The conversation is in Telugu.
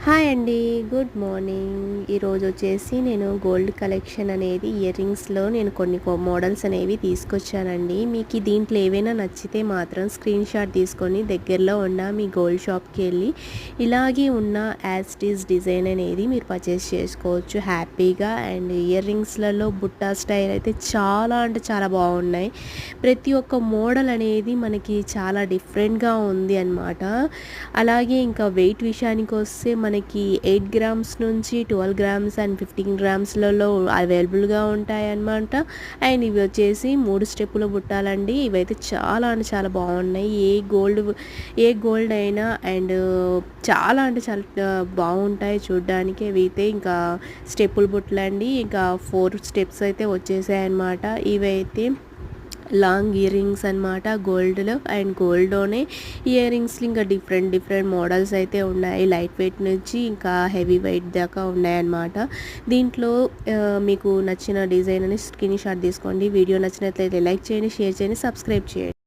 హాయ్ అండి. Good morning. ఈరోజు వచ్చేసి నేను గోల్డ్ కలెక్షన్ అనేది ఇయర్ రింగ్స్లో నేను కొన్ని మోడల్స్ అనేవి తీసుకొచ్చానండి. మీకు దీంట్లో ఏవైనా నచ్చితే మాత్రం స్క్రీన్ షాట్ తీసుకొని దగ్గరలో ఉన్న మీ గోల్డ్ షాప్కి వెళ్ళి ఇలాగే ఉన్న యాజ్ ఇట్ ఈజ్ డిజైన్ అనేది మీరు పర్చేస్ చేసుకోవచ్చు హ్యాపీగా. అండ్ ఇయర్ రింగ్స్లలో బుట్టా స్టైల్ అయితే చాలా అంటే చాలా బాగున్నాయి. ప్రతి ఒక్క మోడల్ అనేది మనకి చాలా డిఫరెంట్గా ఉంది అన్నమాట. అలాగే ఇంకా వెయిట్ విషయానికి వస్తే మనకి 8 గ్రామ్స్ నుంచి 12 గ్రామ్స్ అండ్ 15 గ్రామ్స్లలో అవైలబుల్గా ఉంటాయన్నమాట. అండ్ ఇవి వచ్చేసి 3 స్టెప్పుల బుట్టాలండి. ఇవైతే చాలా అంటే చాలా బాగున్నాయి. ఏ గోల్డ్ అయినా అండ్ చాలా అంటే చాలా బాగుంటాయి చూడ్డానికి. ఇవి అయితే ఇంకా స్టెప్పుల బుట్టలండి. ఇంకా 4 స్టెప్స్ అయితే వచ్చేసాయి అన్నమాట. ఇవైతే లాంగ్ ఇయర్ రింగ్స్ అనమాట గోల్డ్లో. అండ్ గోల్డ్లోనే ఇయర్ రింగ్స్లో ఇంకా డిఫరెంట్ మోడల్స్ అయితే ఉన్నాయి. లైట్ వెయిట్ నుంచి ఇంకా హెవీ వెయిట్ దాకా ఉన్నాయన్నమాట. దీంట్లో మీకు నచ్చిన డిజైన్ అని స్క్రీన్ షాట్ తీసుకోండి. వీడియో నచ్చినట్లయితే లైక్ చేయండి, షేర్ చేయండి, సబ్స్క్రైబ్ చేయండి.